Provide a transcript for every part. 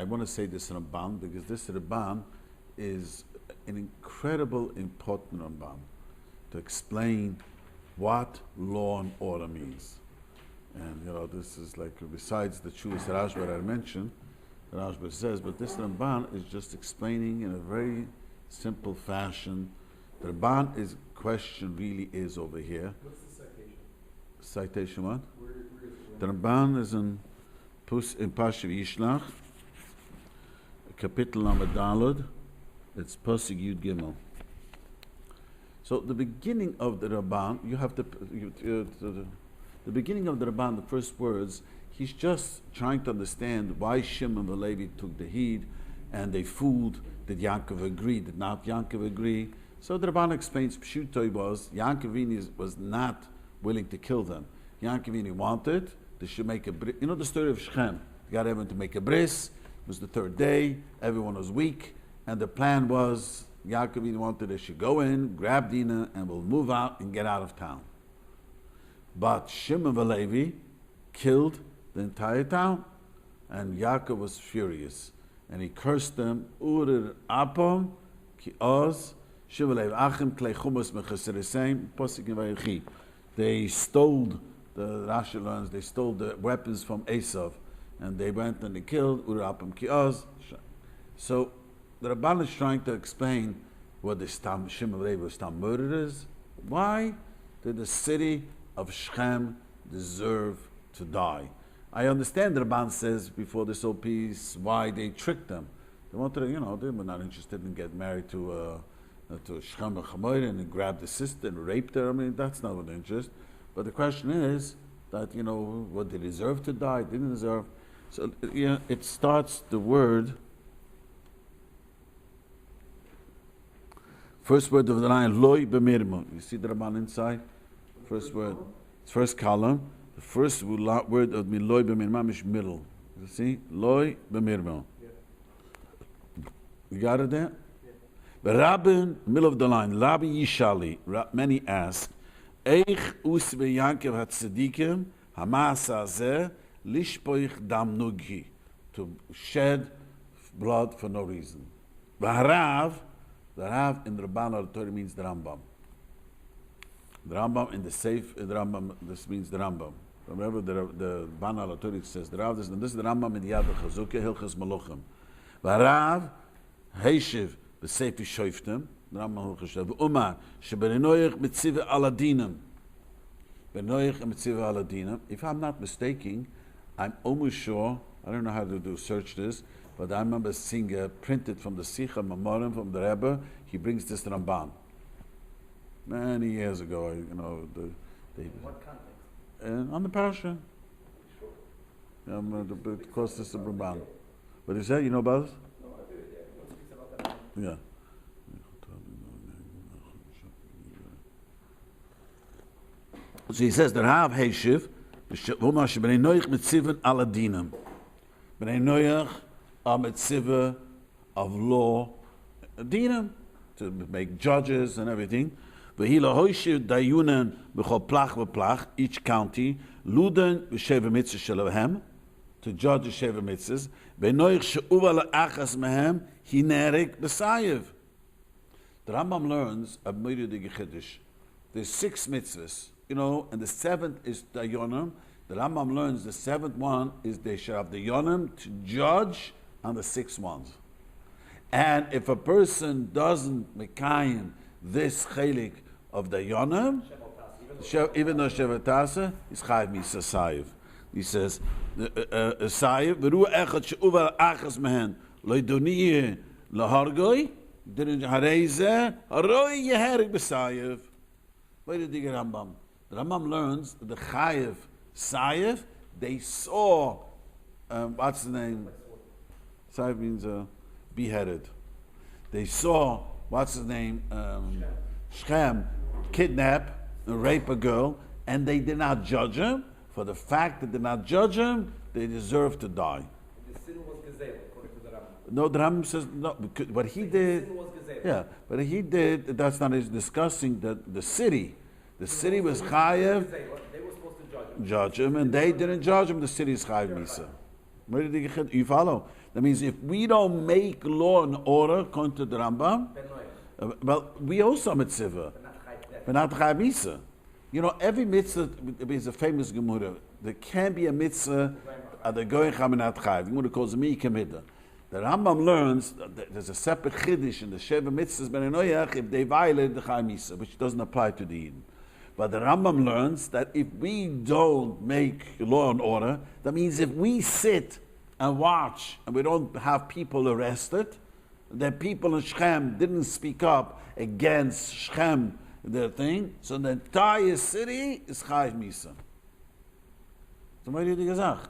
I want to say this Ramban because this Ramban is an incredible, important Ramban to explain what law and order means. And this is like, besides the Chuas Rashba that I mentioned, Rashba says, but this Ramban is just explaining in a very simple fashion. The Ramban question really is over here. What's the citation? Citation what? Where is it? The Ramban is in Pashav Yishlach, Kapitel Lamed. It's Pasig Yud Gimel. So the beginning of the Ramban, the beginning of the Ramban, the first words, he's just trying to understand why Shimon and Levi took the heed and they fooled. Did Yaakov agree? Did not Yaakov agree? So the Ramban explains, Pshutoy was, Yaakov was not willing to kill them. Yaakov wanted, they should make a bris. You know the story of Shechem? They got everyone to make a bris. It was the third day, everyone was weak, and the plan was, Yaakov wanted they should go in, grab Dinah, and we'll move out and get out of town. But Shimon and Levi killed the entire town, and Yaakov was furious, and he cursed them. Urir apom ki oz Shimon and Levi achim klei chumas mechaseriseim posik in Vayechi. They stole the Rashi learns. They stole the weapons from Esav, and they went and they killed Urir apom ki oz. So the Rabban is trying to explain what the Shimon and Levi was murderers. Why did the city of Shechem deserve to die? I understand the Rabban says before this whole piece why they tricked them. They wanted to, they were not interested in getting married to Shechem and Chamoy and grab the sister and raped her. I mean, that's not what their interest. But the question is that, what they deserve to die, didn't deserve. So, it starts the word. First word of the line, loy b'mirmo. You see the Rabban inside? First word, first column. The first word of loy b'mirmo is middle. You see? Loy b'mirmo. You got it there? The Rabbi, middle of the line, Rabbi Yishali, many ask, Eich us v'yankev hatzadikim, hamasa zeh, lishpoich dam nughi, to shed blood for no reason. V'harav, the Rav in the Rabban Torah means the Rambam. The Rambam in the Seif, the Rambam, this means the Rambam. Remember the Rabban Torah says the Rav, this is the Rambam in the Yad Chazukah, Hilchos Malachim. V'harav, Heishiv, the Seif Shoiftim, the Rambam Hilchos V'umar, sheberenoich mitziva aladinim. Berenoich mitziva aladinim. If I'm not mistaken, I'm almost sure, I don't know how to search this, but I remember seeing a printed from the Sicha Memorim from the Rebbe. He brings this Ramban. Many years ago, what context? On the parasha. Sure. The closest to Ramban. But he said, you know about this? No, I did. Yeah. What speaks about that? Yeah. So he says that Rav Heishiv, V'omar shebenei noich mitzivan aladinim. Benei noich a mitzvah of law, dinam, to make judges and everything. V'hila hoishiv dayunan b'chol plach v'plach, each county, luden v'sheva mitzvah shelahem, to judge the sheva mitzvahs. V'noich she'uva la'achas mehem, hinerik b'sayev. The Rambam learns a Moed Chiddush. There's 6 mitzvahs, and the 7th is dayunan. The Rambam learns the 7th one is they should have the yonim to judge on the 6 ones. And if a person doesn't mekayim this chelik of the yonim, even though shevatasa, is chayv misa sayiv. He says, sayiv, v'ru echad she'uva achas mehen, lo'idoniye lahargoi, didn't hareze, haroi yeherik b'sayiv. Why did you get Rambam? The Rambam learns that the chayiv sayiv, they saw, what's the name? Sayiv means beheaded. They saw, what's his name? Shechem kidnap and rape a girl, and they did not judge him. For the fact that they did not judge him, they deserve to die. The sin was gazelle, according to the Rambam. No, the Rambam says no. Because what he did, sin was gazelle. yeah, but he did. That's not. He's discussing that the city. The city was chayev. They were supposed to judge him. Judge him, and they didn't judge him. The city is chayev misa. You follow? That means if we don't make law and order according to the Rambam, well, we also mitzvah. But not chai mitzvah. You know, every mitzvah is a famous gemara. There can be a mitzvah at the goyim chaminat chai. Gemara calls me kemida. The Rambam learns that there's a separate chiddush in the Sheva mitzvahs ben enoyach if they violate the chai mitzvah, which doesn't apply to the Eden. But the Rambam learns that if we don't make law and order, that means if we sit and watch and we don't have people arrested, that people in Shechem didn't speak up against Shechem, their thing, so the entire city is Chayiv Misa. So what do you gesagt?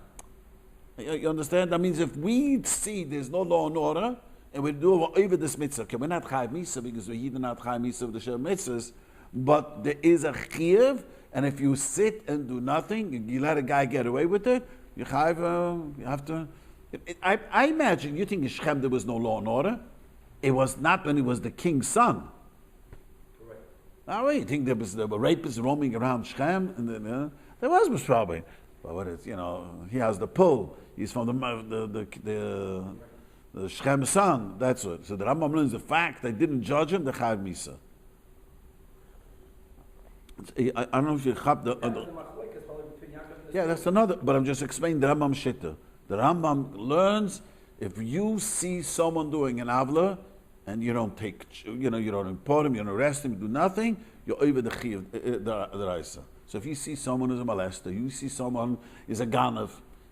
You understand? That means if we see there's no law and order, and we do over this mitzvah, okay, we're not Chayiv Misa because we're not Chayiv Misa of the Shem mitzvahs, but there is a Chayiv, and if you sit and do nothing, you let a guy get away with it, you have to. I imagine you think in Shechem there was no law and order. It was not when he was the king's son. Correct. Now you think there were rapists roaming around Shechem, and then, there was probably. But what is, he has the pull. He's from the Shechem son. That's it. So the Rambam learns the fact they didn't judge him. The Chayav Misa. I don't know if you have the. Yeah, that's another. But I'm just explaining the Rambam Shitta. The Rambam learns if you see someone doing an avla and you don't you don't import him, you don't arrest him, you do nothing, you're over the chiyuv, the raisa. So if you see someone who's a molester, you see someone is a ganav,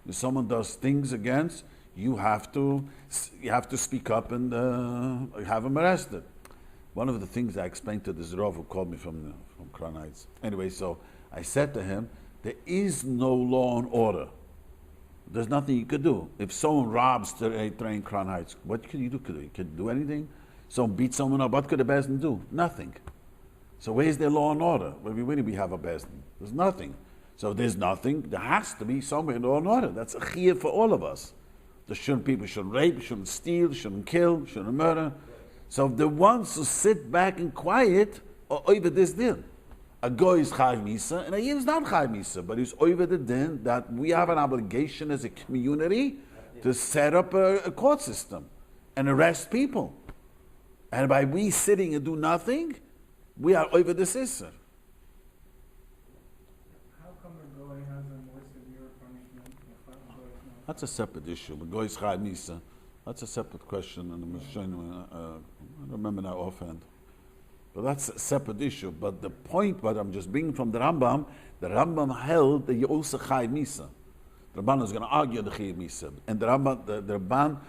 if someone does things against, you have to speak up and have him arrested. One of the things I explained to this Rav who called me from Crown Heights. Anyway, so I said to him, there is no law and order. There's nothing you could do. If someone robs a train Crown Heights, what can you do? You can do anything? Someone beats someone up, what could a bezdin do? Nothing. So where's their law and order? When we have a bezdin? There's nothing. So if there's nothing, there has to be somewhere law and order. That's a chiyuv for all of us. People shouldn't rape, shouldn't steal, shouldn't kill, shouldn't murder. So the ones who sit back and quiet are over this din. A goy is Chayiv Misa, and a yid is not Chayiv Misa, but he's over the din that we have an obligation as a community to set up a court system and arrest people. And by we sitting and do nothing, we are over the issur. How come a goy has a more severe punishment? That's a separate issue. The goy is Chayiv Misa. That's a separate question, and I don't remember now offhand. But that's a separate issue. But the point, what I'm just bringing from the Rambam held that you also Chayiv Misa. The Ramban is going to argue the Chayiv Misa. And the Ramban,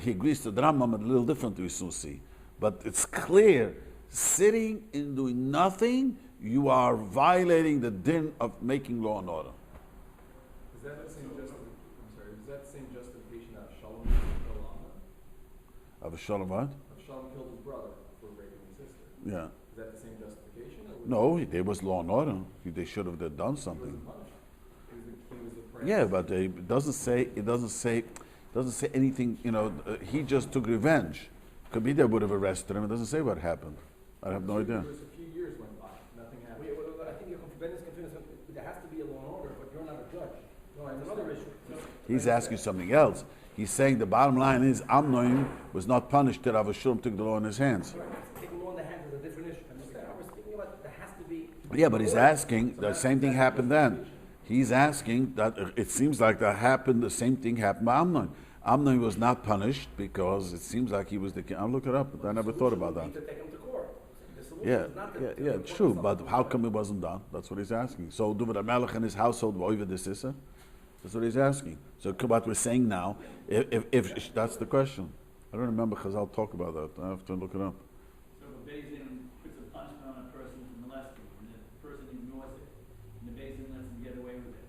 he agrees to the Rambam a little different to Isusi. But it's clear, sitting and doing nothing, you are violating the din of making law and order. Is that the same justification that Shalom killed Allah? Of a Shalom what? Shalom killed his brother for raping his sister. Yeah. Is that the same justification? No, there was law and order. They should have done something. Yeah, but it doesn't say anything. He just took revenge. Could be they would have arrested him. It doesn't say what happened. I have no idea. A few years went by. Nothing happened. I think you're confused. There has to be a law and order, but you're not a judge. No, it's another issue. He's asking something else. He's saying the bottom line is Amnon was not punished that Avashum took the law in his hands. Taking law in the hands is a different issue. We're speaking about there has to be. Yeah, but he's asking the same thing happened then. He's asking that it seems like the same thing happened by Amnon. Amnon was not punished because it seems like he was the king. I'll look it up, but I never thought about that. To take him to court. Yeah, true. But how come it wasn't done? That's what he's asking. So David HaMelech and his household were over this issur? That's what he's asking. So what we're saying now, if that's the question. I don't remember because I'll talk about that. I have to look it up. So if a Bezdin puts a punishment on a person for molesting, and the person ignores it, and the Bezdin lets him get away with it.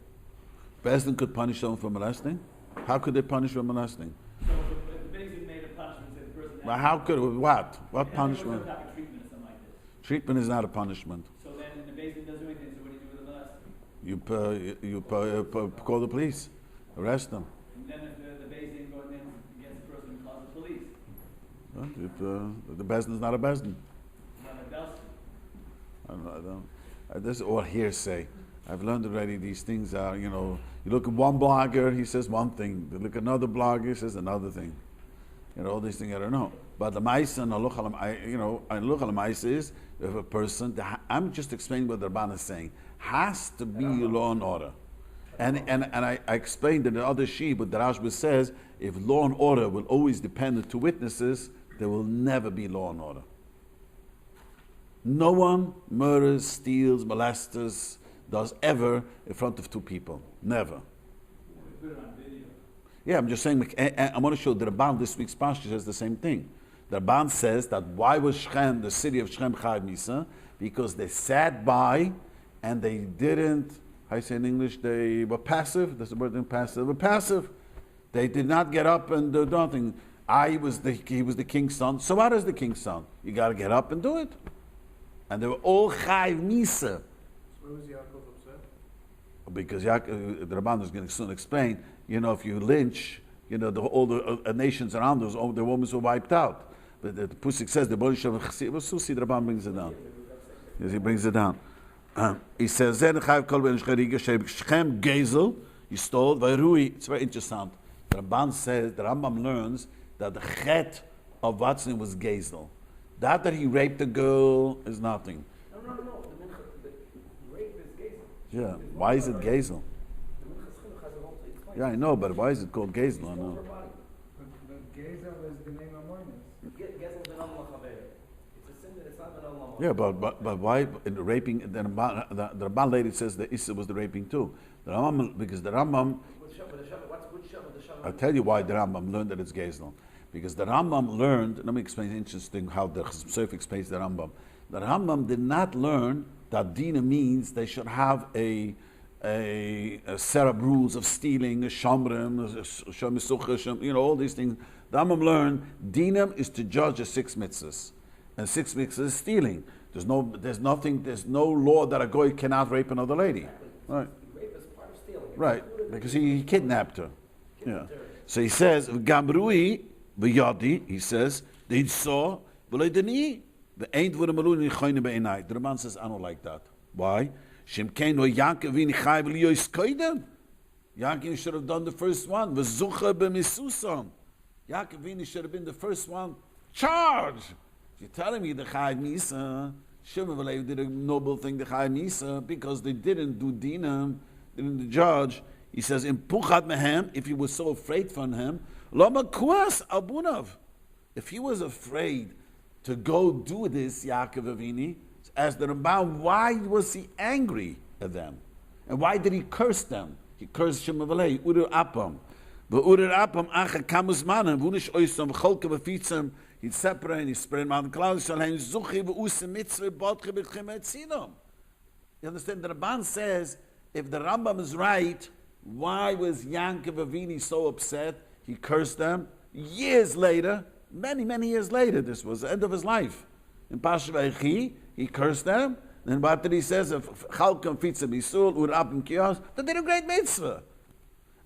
Bezdin could punish someone for molesting? How could they punish for molesting? So if the Bezdin made a punishment, say the person... Well, how could what? What punishment? Type of treatment or something like this. Treatment is not a punishment. So then the Bezdin doesn't do anything, so what do you do with the molesting? You call the police, arrest them. And then if the Bezdin goes in against the person and calls the police. Well, the Bezdin is not a Bezdin. Not a Bezdin. I don't know. This is all hearsay. I've learned already these things are, you look at one blogger, he says one thing. You look at another blogger, he says another thing. All these things I don't know. But the Maisa and Halacha Maisa is if a person, I'm just explaining what the Rabban is saying, has to be law and order. And I explained in the other sheet, but the Rashba says, if law and order will always depend on two witnesses, there will never be law and order. No one murders, steals, molestes, does ever in front of two people. Never. Yeah, I'm just saying, I'm going to show the Rabban this week's Parsha says the same thing. The Rabban says that why was Shechem, the city of Shechem, Chayav Misa? Because they sat by and they didn't, how you say in English, they were passive. That's the word in passive. They were passive. They did not get up and do nothing. He was the king's son. So what is the king's son? You got to get up and do it. And they were all Chayav Misa. So why was Yaakov upset? Because the Rabban is going to soon explain, if you lynch, all the nations around us, all the women were wiped out. But the Pusik says, the Rabban brings it down. Yes, he brings it down. He says, Shechem Gezel, he stole, Vairui. It's very interesting. The Rabban says, the Rambam learns that the chet of Watzin was Gezel. That he raped a girl is nothing. No. The rape is Gezel. Yeah, why is it Gezel? Yeah, I know, but why is it called Gezel? I know. But Gezel is the name of Moinus. Gezel ben Allah Chaver. It's a sin that it's not ben Allah. Yeah, but why in the raping? The Rabban lady says that Issa was the raping too. Because the Rambam. What's good Shem with the Shem? I'll tell you why the Rambam learned that it's Gezel. Because the Rambam learned. Let me explain. Interesting how the Chesed explains the Rambam. The Rambam did not learn that Dina means they should have a set of rules of stealing, a shomrim, all these things. The Rambam learned Dinam is to judge the 6 mitzvahs, and 6 mitzvahs is stealing. There's no law that a goy cannot rape another lady. Right. Rape is part of stealing. Right, because he kidnapped her. Yeah. So he says, Gamrui v'yadi. He says they saw v'leidani the ain't v'ra malun in choyne be'enai. The Ramban says, I don't like that. Why? Shemkein ho Yaakov v'ni chai v'liyois koidem. Yaakov should have done the first one. V'zucha b'misusan. Yaakov v'ni should have been the first one. Charge! You're telling me the chai misa. Shimon v'lev did a noble thing, the chai misa, because they didn't do dinam, didn't judge. He says, in puchat mehem, if he was so afraid from him, lama kuas abunav. If he was afraid to go do this, Yaakov Avini, as the Ramban, why was he angry at them? And why did he curse them? He cursed Shem Avalei, Urir Apam. But Urir Apam, Acha Kamus Manan, Vunish Oysam, Cholka Vafitzam, he'd separate, he spread him out the clouds, Shalheim Zuchi, V'usim Mitzvah, Botche, B'chem Etzinom. You understand? The Ramban says, if the Rambam is right, why was Yaakov Avini so upset? He cursed them. Years later, many years later, this was the end of his life. In Pasha Vaychi, he cursed them. Then what did he says? Chalkam Fitzah Bisul, Urabim Kios, they did a great mitzvah.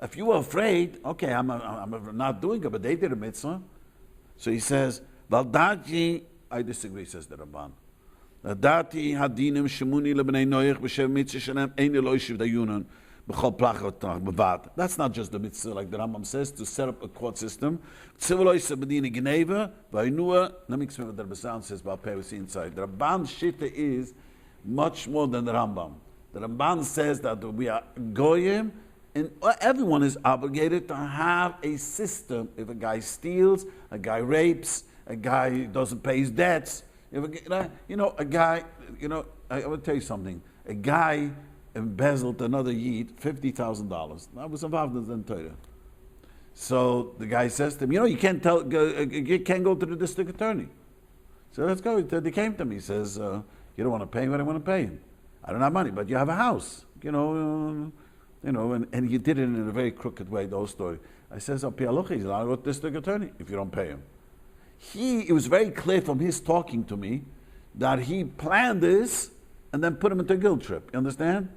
If you were afraid, okay, I'm not doing it, but they did a mitzvah. So he says, Valdati, I disagree, says the Rabban. Valdati hadinim shemuni lebnei noyach b'shev mitzvah shalem ein eloishiv dayunan. That's not just the mitzvah, like the Rambam says, to set up a court system. Let me explain what the Rabban says about Perus inside. The Rabban Shitta is much more than the Rambam. The Ramban says that we are goyim, and everyone is obligated to have a system. If a guy steals, a guy rapes, a guy doesn't pay his debts, I will tell you something. A guy embezzled another Yid $50,000. That was involved in the Torah. So the guy says to him, you can't go to the district attorney. So let's go. They came to me. He says, you don't want to pay him, I don't want to pay him. I don't have money, but you have a house. And he did it in a very crooked way, the whole story. I says, Halacha, he's allowed to go to the district attorney if you don't pay him. It was very clear from his talking to me that he planned this and then put him into a guilt trip. You understand?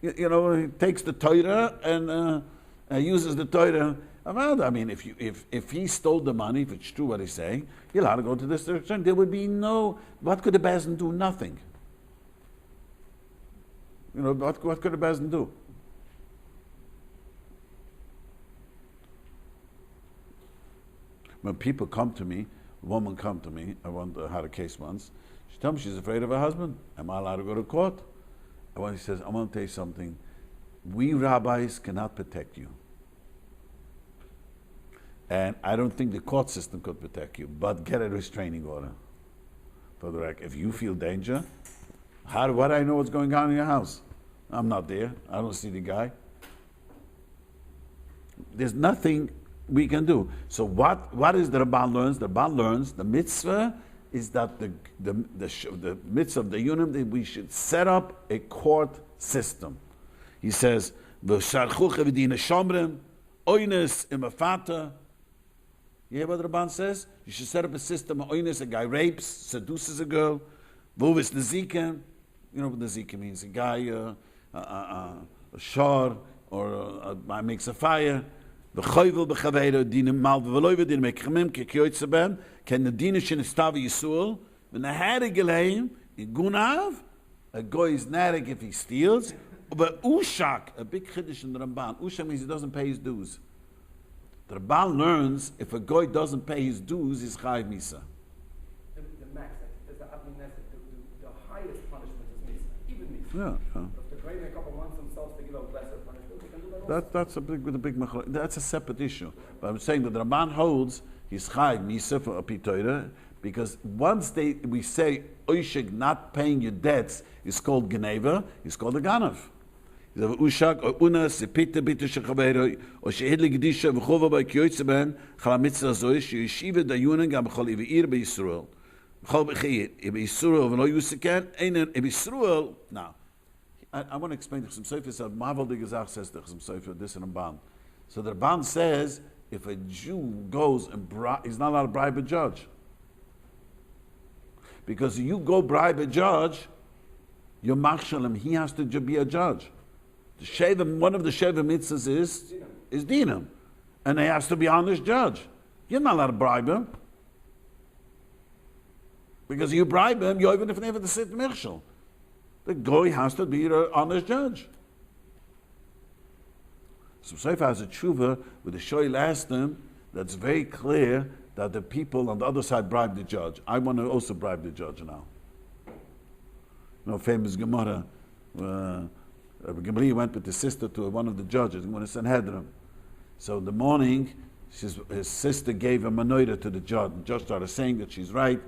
Sure. He takes the Torah and uses the Torah. I mean, if he stole the money, if it's true what he's saying, he'll allowed to go to this direction. There would be what could the Bezdin do? Nothing. You know, what could a Bezdin do? When people come to me, a woman come to me, I had a case once, she told me she's afraid of her husband. Am I allowed to go to court? And when he says, I want to tell you something, we rabbis cannot protect you. And I don't think the court system could protect you, but get a restraining order. For the record, if you feel danger, what do I know what's going on in your house? I'm not there. I don't see the guy. There's nothing we can do. So what is the Rabban learns? The Rabban learns the mitzvah is that the mitzvah of the Yunim, that we should set up a court system. He says, "V'sharchuch v'dina shomrim, oines imafata." You hear what the Rabban says? You should set up a system of oines. A guy rapes, seduces a girl. Vuvis nezikim. You know what nezikim means? A guy, a shor, or makes a fire. V'choyvel b'chaveiro dinim mal v'veloy v'dinim ekchemim k'kyoytze ben ken the dinim shenestav yisuel v'neharig eleim in gunav. A guy is narig if he steals. But ushak, a big chiddush in the Ramban. Ushak means he doesn't pay his dues. The Ramban learns if a guy doesn't pay his dues, he's chayiv misa. The max, the highest punishment is misa, even misa. Yeah. If the great couple wants themselves to give a lesser punishment, they can do that also. That's a big machlok. That's a separate issue. But I'm saying that the Ramban holds he's chayiv misa for a pitoira because once we say oishik not paying your debts is called geneva, it's called a ganav. Ushak or una sepita bitu shechaveiro or shehidli gedisha v'chova by kyoytze ben chalamitza zoy sheyeshiva dayunen gam b'chol iveir b'Yisrael b'chol b'chiyit b'Yisrael v'lo yusiken einen b'Yisrael. Now, I want to explain to some Sefer said Mavel de Gezach says to some Sefer this and a ban. So the ban says if a Jew goes and he's not allowed to bribe a judge because you go bribe a judge, you're machshalim. He has to be a judge. The sheva, one of the sheva mitzvahs is dinam, and he has to be honest judge. You're not allowed to bribe him because you bribe him, you're even if never to sit mirshal. The guy has to be an honest judge. So Sefer has a tshuva with the shoyl asked him that's very clear that the people on the other side bribe the judge. I want to also bribe the judge now. You know, famous Gemara. Rabbi went with his sister to one of the judges, one of Sanhedrin. So in the morning, his sister gave a manoida to the judge. The judge started saying that she's right.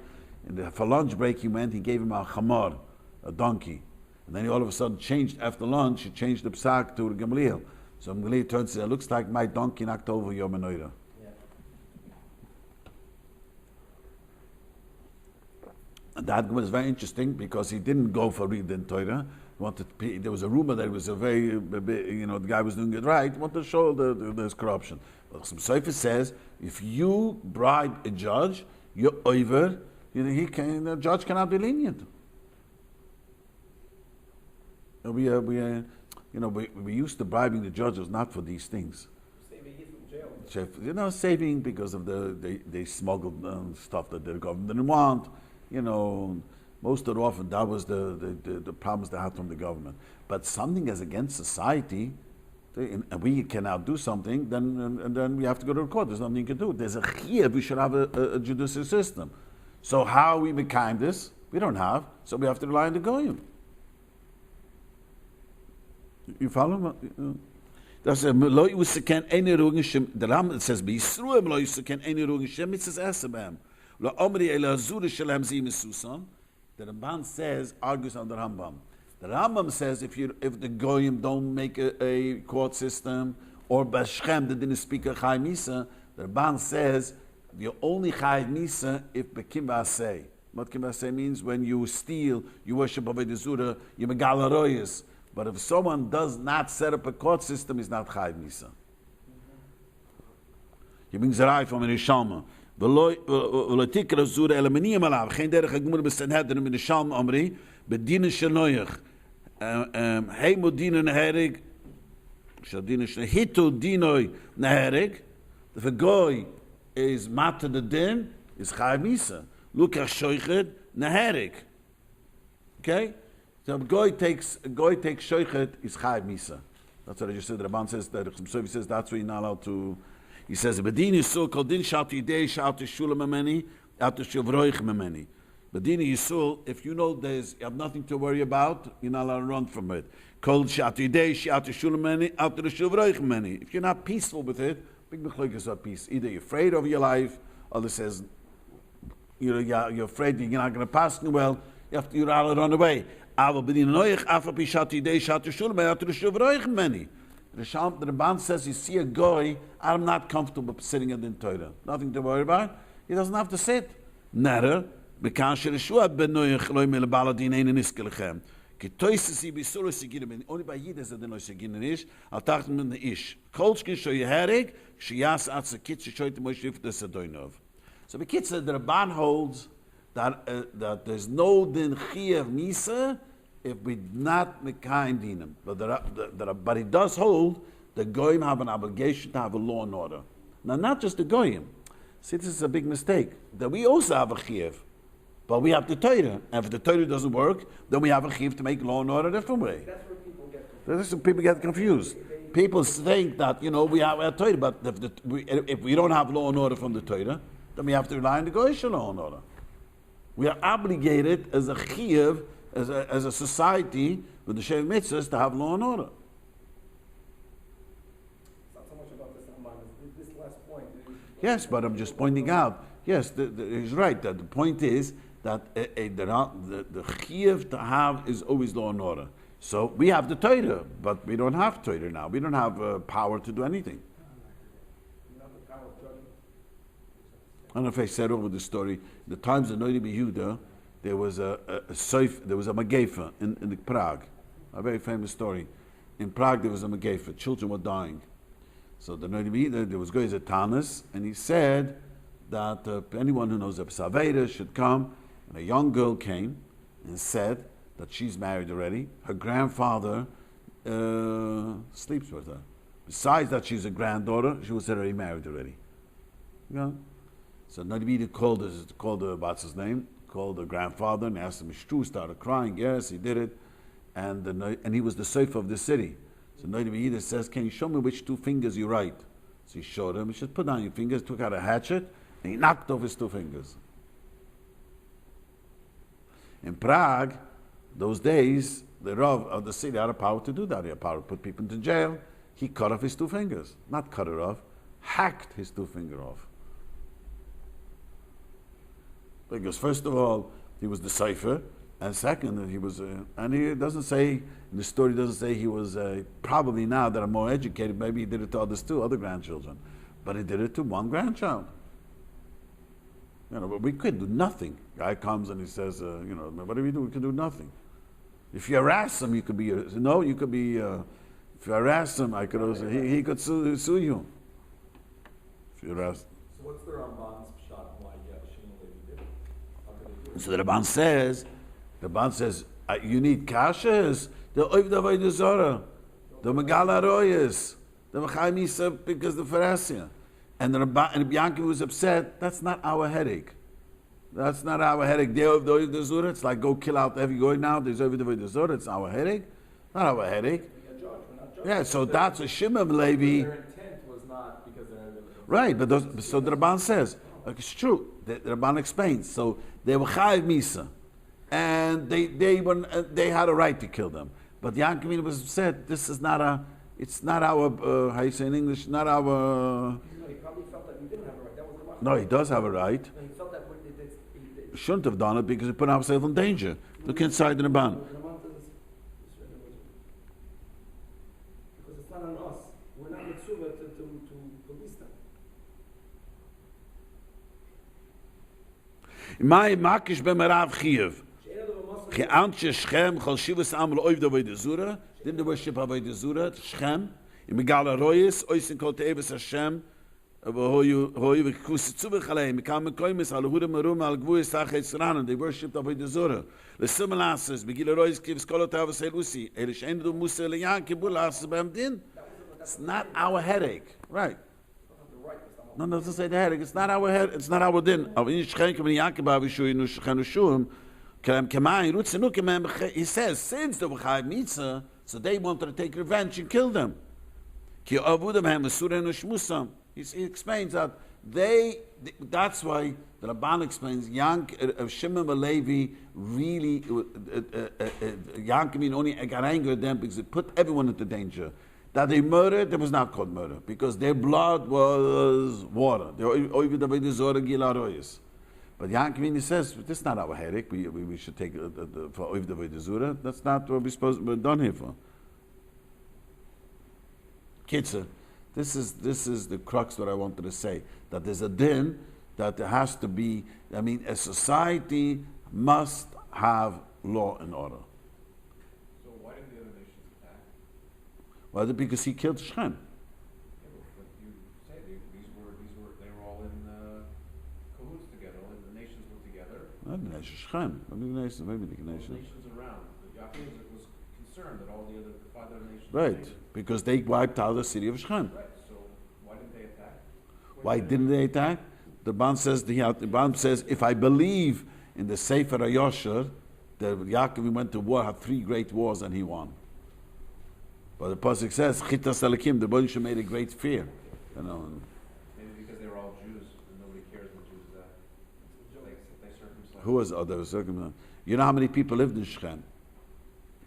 And for lunch break, he gave him a chamar, a donkey. And then he all of a sudden changed, after lunch, he changed the psak to Gamliel. So Gamliel turns and says, it looks like my donkey knocked over your manoida. Yeah. And that was very interesting because he didn't go for reading Torah. There was a rumor that it was the guy was doing it right. He wanted to show there's corruption. But some Sefer says if you bribe a judge, you're over. The judge cannot be lenient. We used to bribing the judges not for these things. Saving years from jail. Saving because of they smuggled stuff that the government didn't want. Most of the often that was the problems they had from the government. But something as against society, and we cannot do something, then we have to go to the court. There's nothing you can do. There's a chiyuv. We should have a judicial system. So how we became this? We don't have. So we have to rely on the goyim. You follow? That's a lo yusaken any rugen shem. The Ram says b'Yisrael lo yusaken any rugen shem. It says esabam lo omri ela zura shalem zi misusan. The Ramban says, argues on the Rambam. The Rambam says if the goyim don't make a court system or b'Shem they didn't speak a Chai Misa, the Ramban says you only Chai Misa if bekim b'asei. What kim b'asei means when you steal, you worship Avodah Zura, you megal haroyos. But if someone does not set up a court system, he's not Chai Misa. He brings a rai from an Yishalma. ולא תקרא זורה אלא מניעים עליו, geen דרך הגמור בסנהדרין מן השלם אמרי, בדין של נויח, הימו דין נהרג, שהדין של היטו דינוי נהרג, if a guy is matter the din, is chayav misa. Look at shoichet nehering. Okay? So a goy takes shoichet is chayiv misa. That's what I just said. The Rabban says that Sofi says that's why you're not allowed to. He says bedin yisul kol din shalt yidei shalt shula memeni out shavroich memeni. Bedin yisul, if you know you have nothing to worry about, you're not allowed to run from it. Kol shalt yidei shalt shula memeni out shavroich memeni. If you're not peaceful with it, big mechloek is a peace. Either you're afraid of your life, or it says you're afraid you're not going to pass well. You're allowed to run away. The Ramban says, you see a guy, I'm not comfortable sitting in the Torah. Nothing to worry about. He doesn't have to sit. Only by Yid is it the Noisegin ish. I'll talk to him in the ish. Kolchkin show you herig, shiyas at the kitz show the Moshe the Sadoinov. So the kitz the Ramban holds that there's no din chiyav misa if we not mekayim dinam. But he does hold the goyim have an obligation to have a law and order. Now, not just the goyim. See, this is a big mistake. That we also have a chiyav, but we have the Torah. And if the Torah doesn't work, then we have a chiyav to make law and order a different way. That's where people get confused. This is where people get confused. People think that we have a Torah, but if we don't have law and order from the Torah, then we have to rely on the goyish law and order. We are obligated as a chiyav, as a society with the Shev Mitzvahs to have law and order. It's not so much about this Amman, this last point. Yes, but I'm just pointing out. Yes, he's right. That the point is that the chiyav to have is always law and order. So we have the Torah, but we don't have Torah now. We don't have power to do anything. You have the power of judgment. I don't know if I said over the story. The times of Noidi Yehuda, there was a Magefa in Prague, a very famous story. In Prague, there was a Magefa. Children were dying. So the Noidi Yehuda, there was Goyz Tanis, and he said that anyone who knows of Saveda should come. And a young girl came and said that she's married already. Her grandfather sleeps with her. Besides that she's a granddaughter, she was already married already. You know? So Nadibidi called what's his name, called the grandfather and asked him, Shtu, started crying. Yes, he did it. And he was the seif of the city. So Nadibidi says, can you show me which two fingers you write? So he showed him. He said, put down your fingers, took out a hatchet, and he knocked off his two fingers. In Prague, those days, the Rav of the city had a power to do that. He had power to put people into jail. He cut off his two fingers. Not cut it off, hacked his two finger off. Because first of all, he was the cipher, and second, he was, and he doesn't say, in the story doesn't say he was, probably now that I'm more educated, maybe he did it to others too, other grandchildren. But he did it to one grandchild. But we could do nothing. Guy comes and he says, what do we do? We can do nothing. If you harass him, you could be, if you harass him, I could also, he could sue you. If you harass. So what's the Ramban's shot and why Shimon Levi did it? How could they do it? So the Rabban says, you need kashas, the oiv davay zora, the megala royes, the mechayim because the farasia. And the Bianchi was upset. That's not our headache. That's not our headache. Day of the oiv the zora. It's like go kill out every guy now. There's oiv the zora. It's our headache. Not our headache. Yeah. So that's a Shimon Levi. Their intent was not because they're Right, but so the Rabban says, like it's true. The Rabban explains. So they were chayiv misa, and they had a right to kill them. But Yankov was upset. This is not a. It's not our. How you say in English? Not our. No, he probably felt that he didn't have a right. That was the last. No, he does have a right. No, he felt that He shouldn't have done it because he put himself in danger. Look inside the Rabban. Because it's not on us. We're not mitzvah to police them. My makish b'merav chiyav. Ge'antje Shchem chol shivas amal oiv davay zura. Didn't they worship Avodah Zura? Shchem. In Megala Royes, oisin kol te'eves Hashem. They worshipped Avodah Zura. The similases, Megila Royes gives kol te'eves Elusi. Elish ein du musa leyan kibul lases be'em din. It's not our headache, right? No, doesn't say the headache. It's not our head. It's not our din. Aber in Shchem when Yankov avishu in Shchem Shurim. He says, since they were chayav mitzvah, so they wanted to take revenge and kill them. He explains that that's why the Rabban explains, Shimon and Levi really, Yankov only got angry at them because it put everyone into danger. That they murdered, it was not called murder, because their blood was water. They were but Yankov says, this is not our headache, we should take it for Oiv David Zura. That's not what we're done here for. Kitzer, this is the crux what I wanted to say, that there's a din, that there has to be, a society must have law and order. So why did the other nations attack? Well, because he killed Shechem. Yeah, but you say they were all in cahoots together. All the nations were together. Not the nation, Shechem. Maybe the nation. All the nations around. But Yaakov was concerned that all the five other nations. Right, because they wiped out the city of Shechem. Right. So why didn't they attack? Why didn't they attack? The Ban says, if I believe in the Sefer HaYosher, that Yaakov went to war, had 3 great wars, and he won. But the pasuk says, Chitas Elikim, the Bonisha made a great fear. Maybe because they were all Jews and nobody cares what Jews are. They circumcised. Who was they were circumcised? You know how many people lived in Shechem?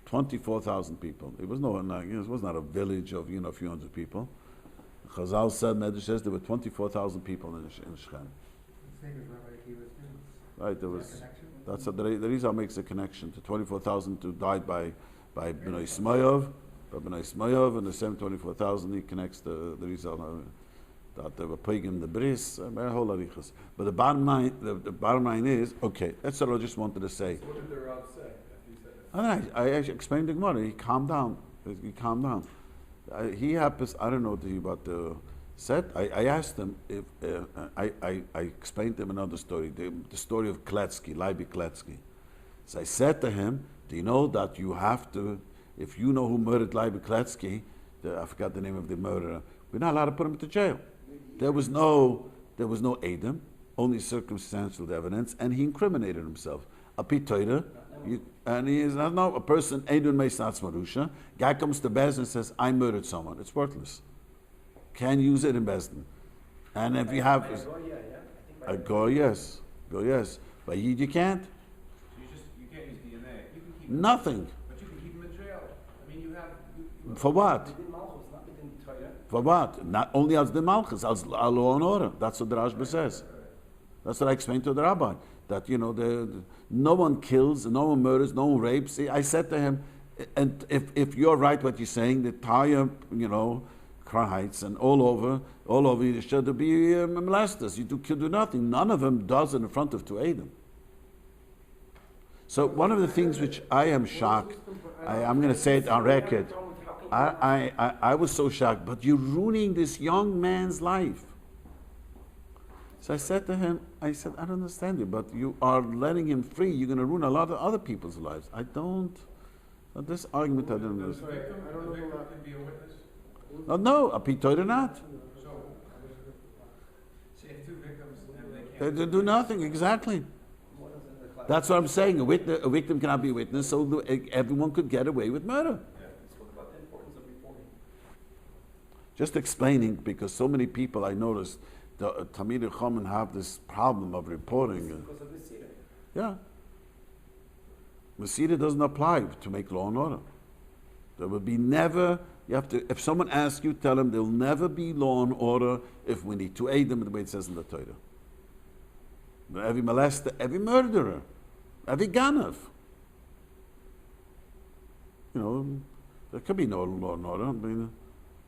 24,000 people. It was it was not a village of a few hundred people. Chazal said, Medrash says there were 24,000 people in Shechem. Same as Rabbi Akiva's students. Right, there was. Connection? That's the Rizal makes a connection to 24,000 who died by Bnei Ismayev, and the same 24,000 he connects the Rizal that they were pagan the bris, a whole lot of Hilchos. But the bottom line is, okay, that's what I just wanted to say. So what did the Rav say after you said it? And I actually explained the Gemara. He calmed down. He happens. I don't know about the set. I asked him if I explained to him another story, the story of Kletsky, Leiby Kletsky. So I said to him, "Do you know that you have to, if you know who murdered Leiby Kletsky, I forgot the name of the murderer, we're not allowed to put him into jail. There was no Adam, only circumstantial evidence, and he incriminated himself. A pitoida." And he is not a person, Eidun Meisatz Marusha. Guy comes to Bezdin and says, I murdered someone. It's worthless. Can use it in Bezdin. And if you have a go, yes. But you can't. So you can't use DNA. You can keep Nothing. But you can keep him in jail. You have. For what? For what? Not only as the Malchus, as law and order. That's what the Rashba says. That's what I explained to the rabbi. That no one kills, no one murders, no one rapes. I said to him, and if you're right what you're saying, the entire Heights and all over you should be molesters. You do nothing. None of them does it in front of two Adam. So one of the things which I am shocked, I'm going to say it on record. I was so shocked. But you're ruining this young man's life. So I said to him, I don't understand you, but you are letting him free. You're going to ruin a lot of other people's lives. I don't. This argument I don't understand. I don't know who can be a witness. No, a pitoid or not. So you have 2 victims and they can't. They do nothing, exactly. That's what I'm saying. A victim cannot be a witness, so everyone could get away with murder. About the importance of reporting. Just explaining, because so many people I noticed, the Tamid Chomen have this problem of reporting. Because of Mesira. Yeah. Mesira doesn't apply to make law and order. There will be never, if someone asks you, tell them there will never be law and order if we need to aid them the way it says in the Torah. Every molester, every murderer, every ganav. There could be no law and order.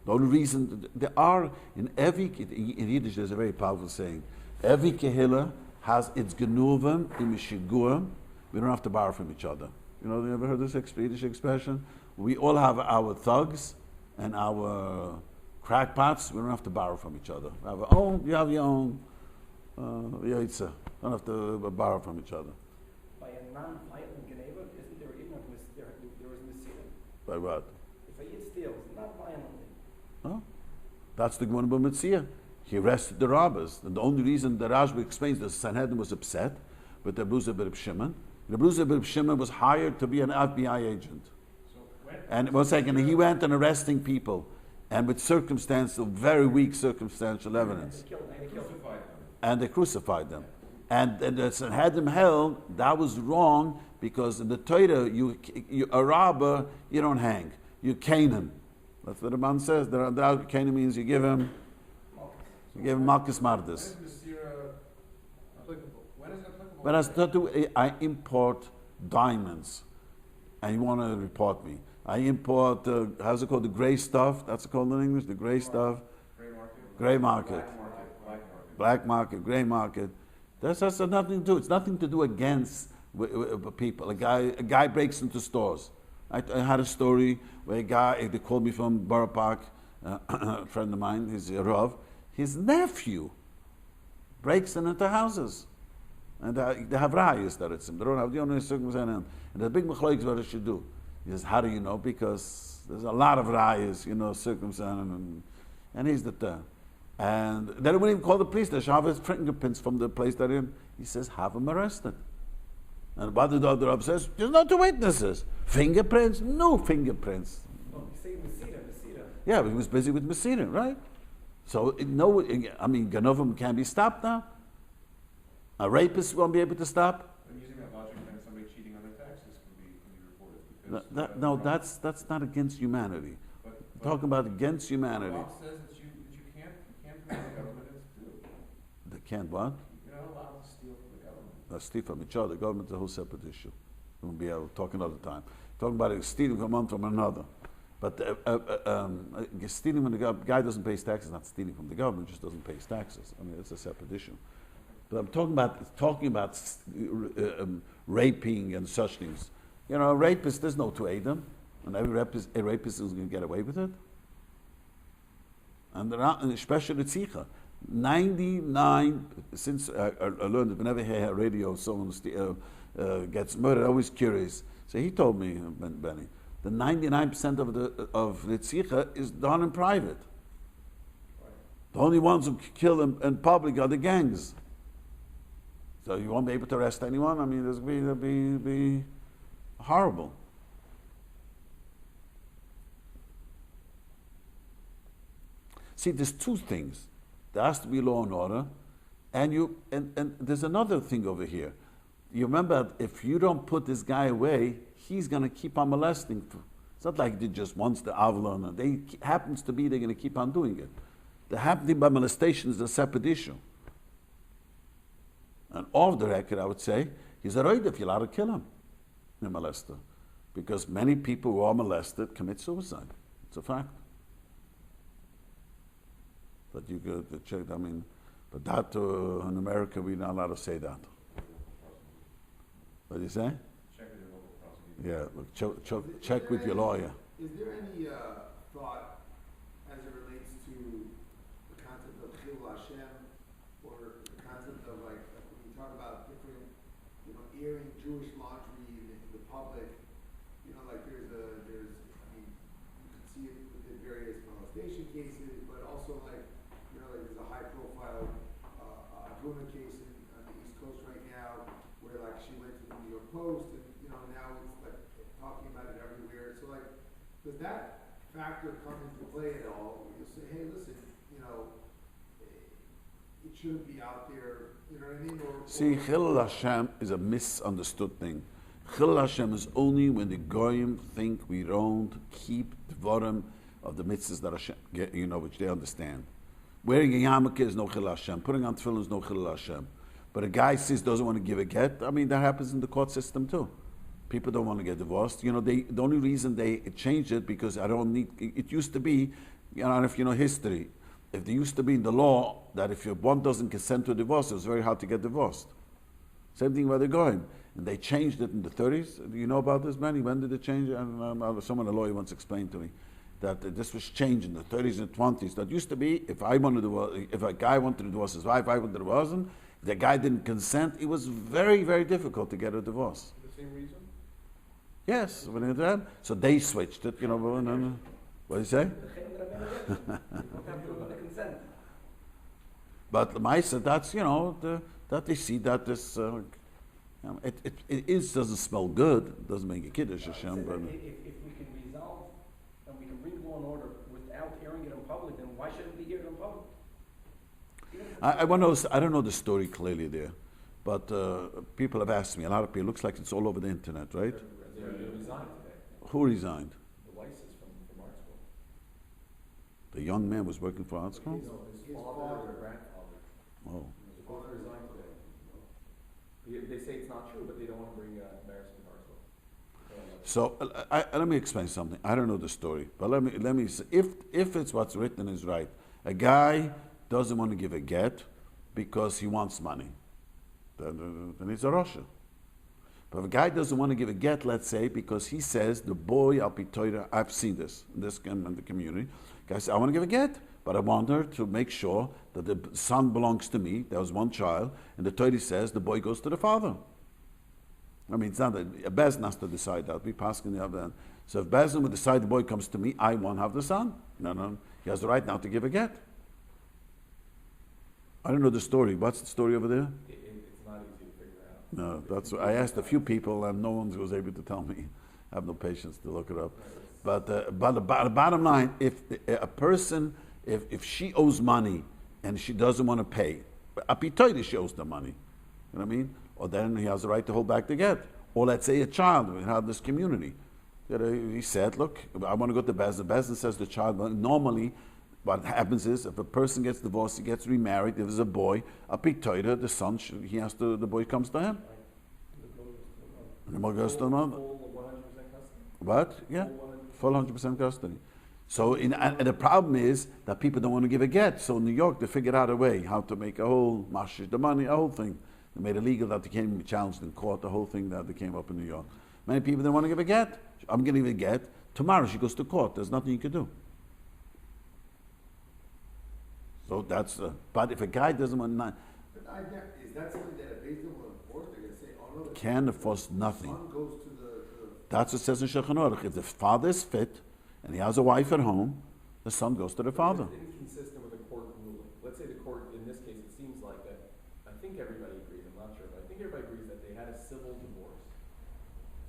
The only reason there are in Yiddish there's a very powerful saying. Every kehillah has its genuvim im shigurim. We don't have to borrow from each other. You ever heard this Yiddish expression? We all have our thugs and our crackpots. We don't have to borrow from each other. We have our own. You have your own. Yaitza. Don't have to borrow from each other. By a non-violent geneva, isn't there even there is Mesira? By what? If a Yid steals, not violently. No? That's the Gemara B'Metzia. He arrested the robbers. And the only reason the Rashba explains that Sanhedrin was upset with the Abuza B'Reb Shimon, Rabbi Shimon was hired to be an FBI agent. So when? And one second, he went and arresting people, and with circumstantial, very weak circumstantial evidence. And they crucified them. And they had them held. That was wrong, because in the Torah, you a robber, you don't hang. You cane him. That's what the man says. The cane means you give him Malchus Mardas. When is Masira applicable? When is it applicable? But as to do, I import diamonds, and you want to report me. I import, how's it called, the gray stuff? That's called in English, the gray stuff? Gray market? Gray market. Black market. Black market, gray market. That's nothing to do. It's nothing to do against people. A guy breaks into stores. I had a story where a guy, they called me from Borough Park, a friend of mine, he's a Rav. His nephew breaks into houses. And they have rayas that it's him. They don't have the only circumstance. And the big machloek what they should do. He says, how do you know? Because there's a lot of rayas, circumstance, and he's the third. And they don't even call the police. They should have his fingerprints from the place they're in. He says, have him arrested. And what the other Rabbi says, there's no two witnesses. Fingerprints? No fingerprints. You say Mesira. Yeah, but he was busy with Mesira, right? So, Ganovim can be stopped now. A rapist won't be able to stop. And using that logic, then somebody cheating on their taxes can be reported. Because That's not against humanity. But Talking about against the humanity. law says that you can't command the government to do. They can't what? You're not allowed to steal from the government. Steal from each other. The government's a whole separate issue. We'll be able to talk another time. Talking about stealing from one from another. But stealing when the guy doesn't pay his taxes, not stealing from the government, just doesn't pay his taxes. It's a separate issue. But I'm talking about raping and such things. A rapist, there's no to aid them, and every rapist is going to get away with it. And especially Tzicha. 99, since I learned that whenever I hear radio, someone gets murdered, I'm always curious. So he told me, Benny, the 99% of the Tzicha is done in private. The only ones who kill in public are the gangs. So you won't be able to arrest anyone? That'll be horrible. See, there's two things. There has to be law and order, and there's another thing over here. You remember, if you don't put this guy away, he's going to keep on molesting. It's not like they just once the avalon. They're going to keep on doing it. The happening by molestation is a separate issue. And off the record, I would say, he's a right if you're allowed to kill him, a molester. Because many people who are molested commit suicide. It's a fact. But you could check, but that in America, we're not allowed to say that. What do you say? Check with your local prosecutor. Yeah, look, check with your lawyer. Is there any thought as it relates to the concept of Chil Hashem, or the concept of when you talk about different, airing Jewish laundry in the public, you can see it within various molestation cases, but also there's a high profile Aguna case on the East Coast right now, where she went to the New York Post, and now it's talking about it everywhere. So does that factor come into play at all? Where you'll say, hey, listen, it shouldn't be out there. You know what I mean? See, Chil Hashem is a misunderstood thing. Chil Hashem is only when the goyim think we don't keep dvarim of the mitzvahs that Hashem, which they understand. Wearing a yarmulke is no Chil Hashem. Putting on tefillin is no Chil Hashem. But a guy doesn't want to give a get. That happens in the court system too. People don't want to get divorced. The only reason they changed it because it used to be, if you know history, if there used to be in the law that if one doesn't consent to a divorce, it was very hard to get divorced. Same thing where they're going. And they changed it in the 30s. Do you know about this, Manny? When did it change? Someone, a lawyer, once explained to me that this was changed in the 30s and 20s. That used to be, if a guy wanted to divorce his wife, I wanted to divorce him. If the guy didn't consent, it was very, very difficult to get a divorce. The same reason? Yes. So they switched it, What do you say? But the Maisa, that's, that they see that this, Doesn't smell good. It doesn't make a kiddush Says Hashem, that but if we can resolve and we can bring law and order without airing it in public, then why shouldn't we hear it in public? I don't know the story clearly there, but people have asked me. A lot of people. It looks like it's all over the internet, right? They resigned today. Who resigned? The license from art school. The young man was working for art school. No, his father or grandfather. Oh. His father resigned today. They say it's not true, but they don't want to bring embarrassment to art school. So let me explain something. I don't know the story, but let me say, if it's what's written is right, a guy doesn't want to give a get because he wants money, then he's a Rasha. But if a guy doesn't want to give a get, let's say, because he says the boy Al Pi Torah, I've seen this in the community. Guy says, I want to give a get, but I want her to make sure that the son belongs to me. There was one child, and the Torah says the boy goes to the father. I mean, it's not that a Bezin has to decide that. We pass in the other end. So if Bezin would decide the boy comes to me, I won't have the son. No, he has the right now to give a get. I don't know the story. What's the story over there? It's not easy to figure out. No, that's. I asked a few people, and no one was able to tell me. I have no patience to look it up. But the bottom line, if a person, if she owes money and she doesn't want to pay, apitoid she owes the money. You know what I mean? Or then he has the right to hold back the get. Or let's say a child, we have this community. He said, look, I want to go to Bezin. The Bezin says the child, normally what happens is if a person gets divorced, he gets remarried, if there's a boy, a pitoida, the son, the boy comes to him. And the boy goes to the mother. Full 100% custody? What? Yeah, full 100% custody. So, and the problem is that people don't want to give a get. So in New York, they figured out a way how to make a whole mashish the money, a whole thing. They made it legal that they can't even be challenged in court, the whole thing that they came up in New York. Many people don't want to give a get. I'm going to give a get. Tomorrow she goes to court. There's nothing you can do. So that's, but if a guy doesn't want to, Is that something that a Beis Din will enforce? They're going to say, oh no, the can enforce nothing. son goes to the That's what it says in Shulchan Aruch. If the father is fit and he has a wife at home, the son goes to the father. It's inconsistent with a court ruling. Let's say the court, in this case, it seems like that, I think everybody agrees, I'm not sure, but I think everybody agrees that they had a civil divorce.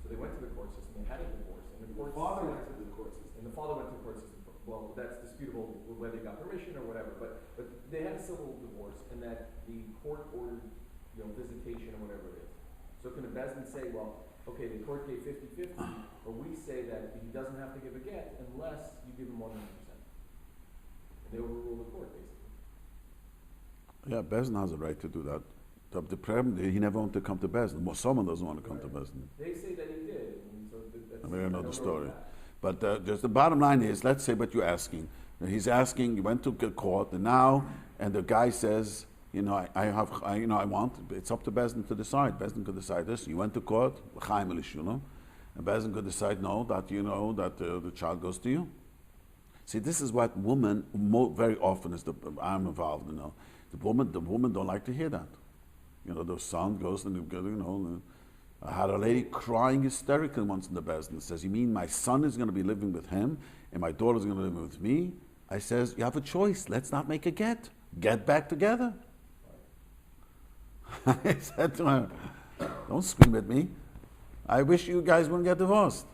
So they went to the court system, they had a divorce, and the father went to the court system. And the father went to the court system. Well, that's disputable whether they got permission or whatever, but they had a civil divorce, and that the court ordered, visitation or whatever it is. So can a Beis Din say, well, okay, the court gave 50-50, but we say that he doesn't have to give a get unless you give him 100%. And they overrule the court, basically. Yeah, Beis Din has a right to do that. The problem, he never wanted to come to Beis Din. Well, someone doesn't want to come to Beis Din. They say that he did, and so that's... I mean, I don't know the story. But just the bottom line is, let's say what you're asking. He's asking, you went to court, and the guy says, I want, it's up to Beis Din to decide. Beis Din could decide this. You went to court, and Beis Din could decide, no, that the child goes to you. See, this is what women, very often I'm involved, The woman don't like to hear that. The son goes and, I had a lady crying hysterically once in the Beis Din. Says, you mean my son is going to be living with him and my daughter's going to live with me? I says, you have a choice. Let's not make a get. Get back together. I said to her, don't scream at me. I wish you guys wouldn't get divorced.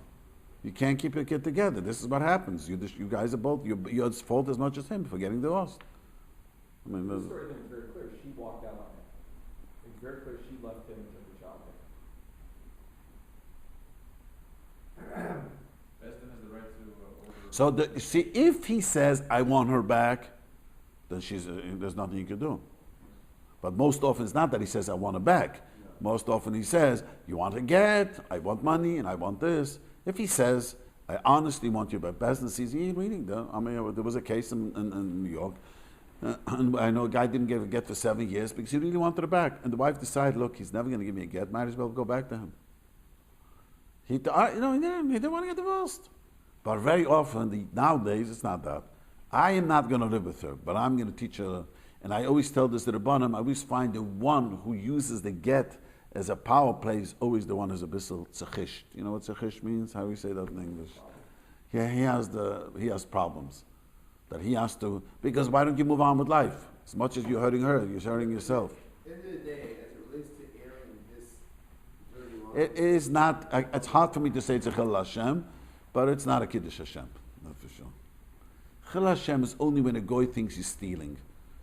You can't keep your kid together. This is what happens. You guys are both, your fault as much as him for getting divorced. I mean, the story is very clear. She walked out on him. It's very clear she left him and took the child. Beis Din has the right to order. So if he says, I want her back, then there's nothing you can do. But most often it's not that he says, I want her back. Most often he says, you want to get, I want money, and I want this. If he says, I honestly want you back, Beis Din sees he ain't reading that. I mean, there was a case in New York. And I know a guy didn't give a get for 7 years because he really wanted her back. And the wife decided, look, he's never going to give me a get. Might as well go back to him. He didn't want to get divorced. But very often, nowadays, it's not that. I am not going to live with her, but I'm going to teach her. And I always tell this to the Rabbanim, I always find the one who uses the get as a power play is always the one who's a bissel tzechish. You know what tzechish means? How do we say that in English? Yeah, he has problems. That he has to, because why don't you move on with life? As much as you're hurting her, you're hurting yourself. At the end of the day, as it relates to airing this It is not, it's hard for me to say it's a Chil Hashem, but it's not a Kiddush Hashem, not for sure. Chil Hashem is only when a goy thinks he's stealing.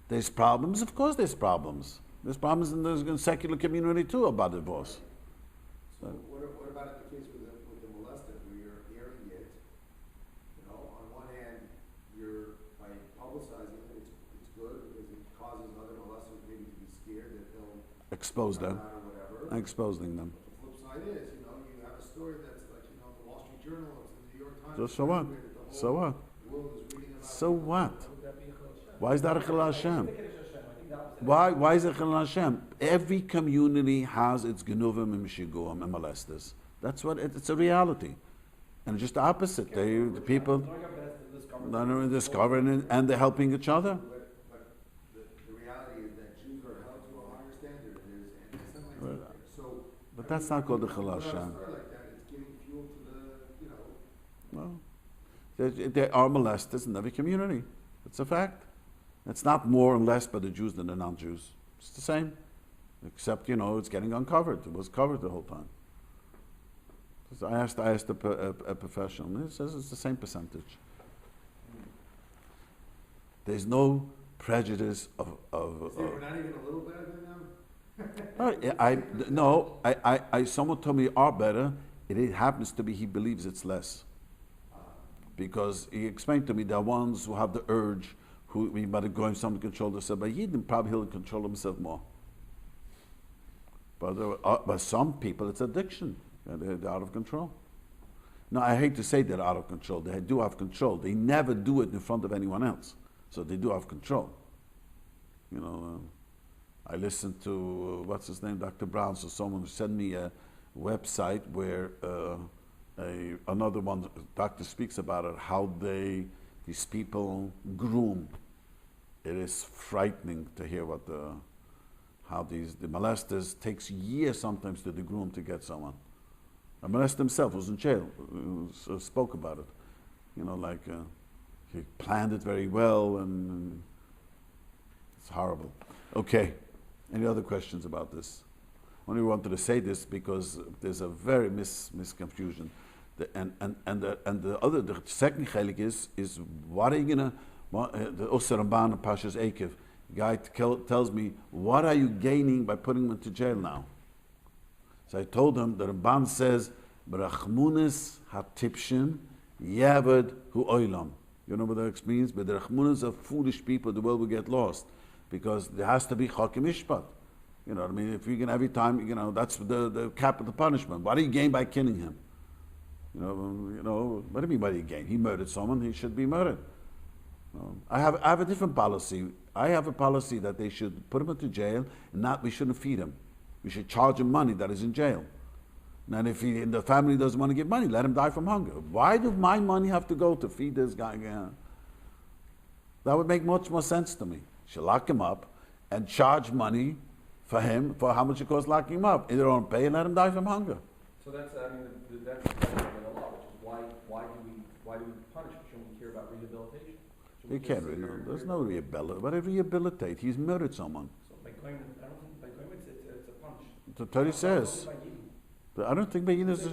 There's problems, of course there's problems. There's problems in the secular community too about divorce. So what about in the case with the molester, where you're airing it? You know, on one hand, by publicizing it, it's good because it causes other molesters maybe to be scared that they'll Expose them. come out or whatever. Exposing them. But the flip side is, you know, you have a story that's like, you know, the Wall Street Journal, it's in the New York Times. So what? everywhere that the So whole what? world is reading about. So what? Would that be a Chil Hashem? Why is that a Chil Hashem? I think the opposite. Why is it Chil Hashem? Every community has its genuvim and mishiguim and molesters. That's what it's a reality, and it's just the opposite. The people are discovering and they're helping each other. But the reality is that Jews are held to a higher standard, and there's anti-Semites out there. So, But that's not called the Chil when you put out a Hashem. story like that, it's giving fuel to the, you know. Well, there are molesters in every community. It's a fact. It's not more and less by the Jews than the non-Jews. It's the same, except it's getting uncovered. It was covered the whole time. So I asked a professional, and he says it's the same percentage. There's no prejudice of We're not even a little better than them? no, someone told me you are better. It happens to be he believes it's less. Because he explained to me there are ones who have the urge, who we might go and someone control themselves, but he didn't probably he'll control himself more. But some people it's addiction. They're out of control. No, I hate to say they're out of control. They do have control. They never do it in front of anyone else. So they do have control. I listened to, what's his name, Dr. Brown, so someone sent me a website where another one, doctor speaks about it, how these people groom. It is frightening to hear how the molesters takes years sometimes to the groom to get someone. A molester himself was in jail, spoke about it. He planned it very well, and it's horrible. Okay, any other questions about this? I only wanted to say this because there's a very misconfusion. The second chelik is what are you gonna? The Osir Ramban and Pashas Ekev guy tells me, what are you gaining by putting him into jail now? So I told him the Ramban says, "Berachmunis hatipshim yavad hu oilam." You know what that means? But the Rachmunis of foolish people, the world will get lost because there has to be chakim mishpat. You know what I mean? If you can every time, that's the capital punishment. What do you gain by killing him? What do you mean by you gain? He murdered someone, he should be murdered. I have a different policy. I have a policy that they should put him into jail and we shouldn't feed him. We should charge him money that is in jail. And if the family doesn't want to give money, let him die from hunger. Why do my money have to go to feed this guy? That would make much more sense to me. You should lock him up and charge money for him for how much it costs locking him up. Either don't pay and let him die from hunger. So that's, that's the law, which is why do we punish? Shouldn't we care about rehabilitation? You can't there's no rehabilitate. What rehabilitate? He's murdered someone. So by going, I don't think by going it's a punch. The Torah says. But I don't think Bayin is. I'm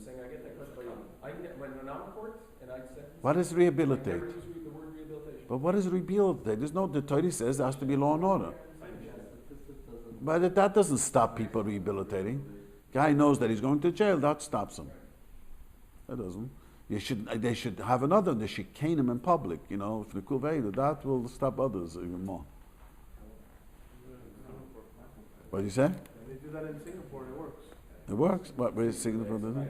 saying I get that question by when I'm in court and I said. What is rehabilitate? I never use the word rehabilitation. But what is rehabilitate? The Torah says there has to be law and order. But that doesn't stop people rehabilitating. Guy knows that he's going to jail. That stops him. That doesn't. They should have another. They should cane him in public. If the kuvay, that will stop others even more. What do you say? They do that in Singapore, it works. It works. What? Where's Singapore doing it?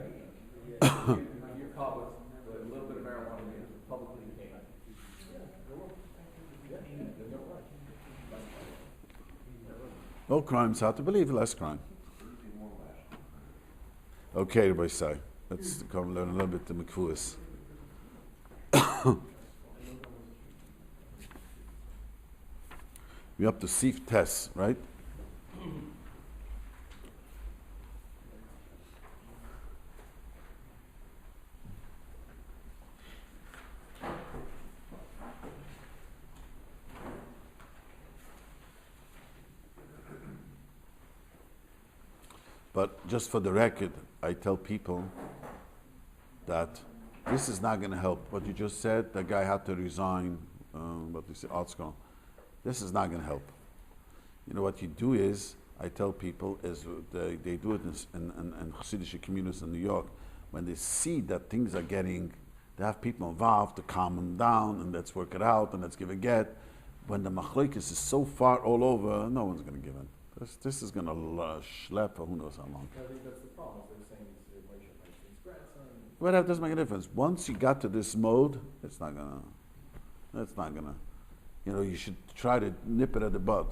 You're caught with a little bit of marijuana publicly cane. No crime's hard to believe. Less crime. Okay, everybody say. Let's come learn a little bit the Mikvaos. We're up to Sif Tes, right? But just for the record, I tell people that this is not going to help. What you just said, the guy had to resign, what you say, art school. This is not going to help. You know what you do is, I tell people, is they do it in Hasidic communities in New York. When they see that things are getting, they have people involved to calm them down, and let's work it out, and let's give a get. When the machlokes is so far all over, no one's going to give in. This is going to schlep for who knows how long. I think that's the problem. They're saying it's like your grandson. Well, that doesn't make a difference. Once you got to this mode, it's not gonna. You know, you should try to nip it at the bud.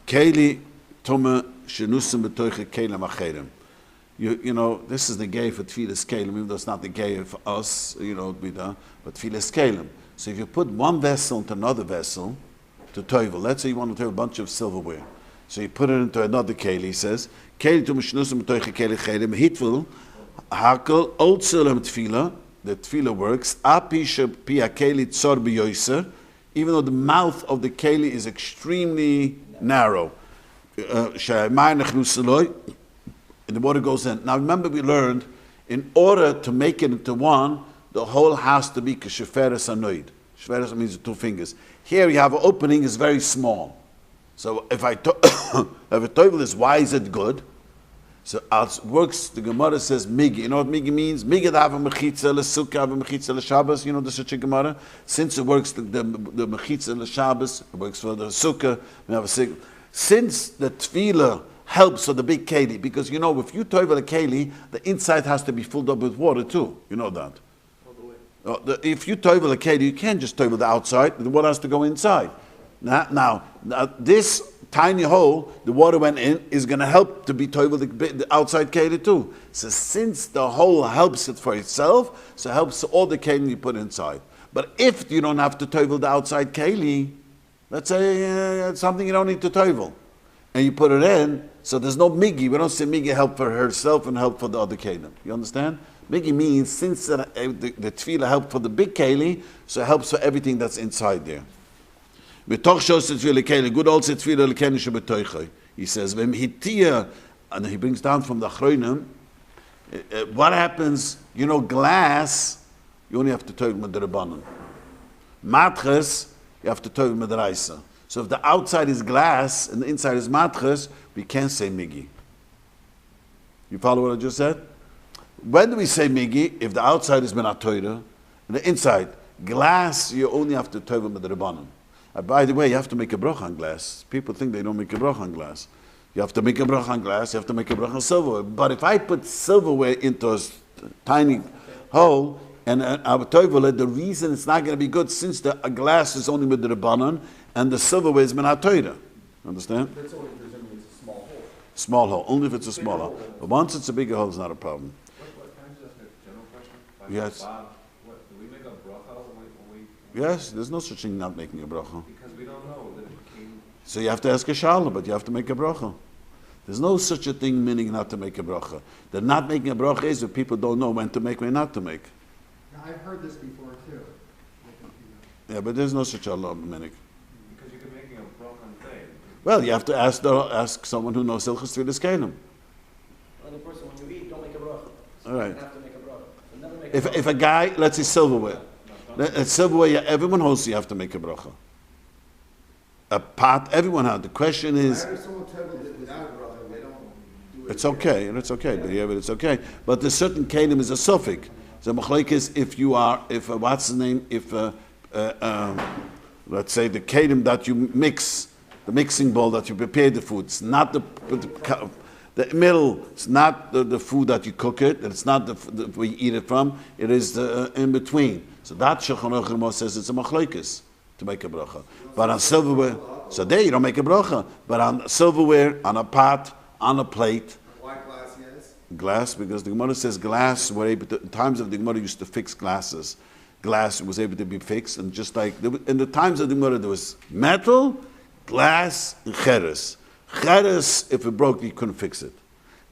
Keli tome shenusim betoiche kelim acherim. You know, this is the gay for tefillas kelim, even though it's not the gay for us, you know, but tefillas kelim. So if you put one vessel into another vessel, to toivel, let's say you want to toivel a bunch of silverware. So you put it into another keli, he says, keli tome shenusim betoiche kelim acherim, hitvel, hakel, old silem tefillah, the tefillah works, api pi akeli tzor b'yoiser, even though the mouth of the keli is extremely narrow. And the water goes in. Now remember we learned, in order to make it into one, the whole has to be kasheferes anoid. Sheferes means 2 fingers. Here you have an opening, is very small. So if if a toivel is, why is it good? So as works, the Gemara says migi. You know what migi means? Migi to have a mechitza l'sukkah, have a mechitza l'Shabbos. You know the such a Gemara. Since it works the mechitza l'Shabbos, it works for the sukkah. We have a since the tefillah helps for the big keli, because you know if you toivel a keli, the inside has to be filled up with water too. You know that. If you toivel a keli, you can't just toivel the outside. The water has to go inside. Now this tiny hole, the water went in, is going to help to be toivel the outside keli too. So since the hole helps it for itself, so it helps all the keli you put inside. But if you don't have to toivel the outside keli, let's say it's something you don't need to toivel, and you put it in, so there's no migi. We don't say migi help for herself and help for the other keli. You understand? Migi means since the tefillah helped for the big keli, so it helps for everything that's inside there. Good old tefillah. He says, and he brings down from the Achronim, what happens, you know, glass, you only have to toivel with the Rabbanon. Matches, you have to toivel with the Raisa. So if the outside is glass and the inside is matches, we can't say migi. You follow what I just said? When do we say migi? If the outside is minat Torah, and the inside, glass, you only have to toivel with the Rabbanon. By the way, you have to make a bracha on glass. People think they don't make a bracha on glass. You have to make a bracha on glass, you have to make a bracha on silverware. But if I put silverware into a tiny hole, and I would toivel it, the reason it's not going to be good, since the glass is only with the Rabbanon, and the silverware is minat Torah. Understand? That's only presuming it's a small hole. Small hole, only if it's a small hole. But once it's a bigger hole, it's not a problem. Can I just ask a general question? Yes. Do we make a bracha when we Yes, there's no such thing not making a bracha. because we don't know that it came. So you have to ask a shalom, but you have to make a bracha. There's no such a thing meaning not to make a bracha. The not making a bracha is that people don't know when to make, when not to make. Now, I've heard this before too. Yeah, but there's no such a law, Minik. Because you can make a broken thing. Well, you have to ask someone who knows Hilchos Tefillas Kelim. Any person, when you eat, don't make a bracha. So All right. You don't have to make a bracha. So never make If a guy, let's say silverware, silverware, yeah, everyone holds you have to make a bracha. A pot, everyone has. The question is, I heard someone tell me that without a bracha, they don't do it. it's okay, and it's okay, but yeah, but it's okay. But the certain kelim is a suffix. So machlok is if you are, if what's the name, if let's say the kelim that you mix, the mixing bowl that you prepare the food, it's not the middle, it's not the food that you cook it, and it's not the where you eat it from. It is the in between. So that Shulchan Aruch says it's a machlokes to make a bracha. But on silverware, so there you don't make a bracha. But on silverware, on a pot, on a plate, White glass, yes. glass, because the Gemara says glass were able to, in times of the Gemara used to fix glasses. Glass was able to be fixed, and just like in the times of the Gemara there was metal, glass, and cheres. Cheres, if it broke, you couldn't fix it.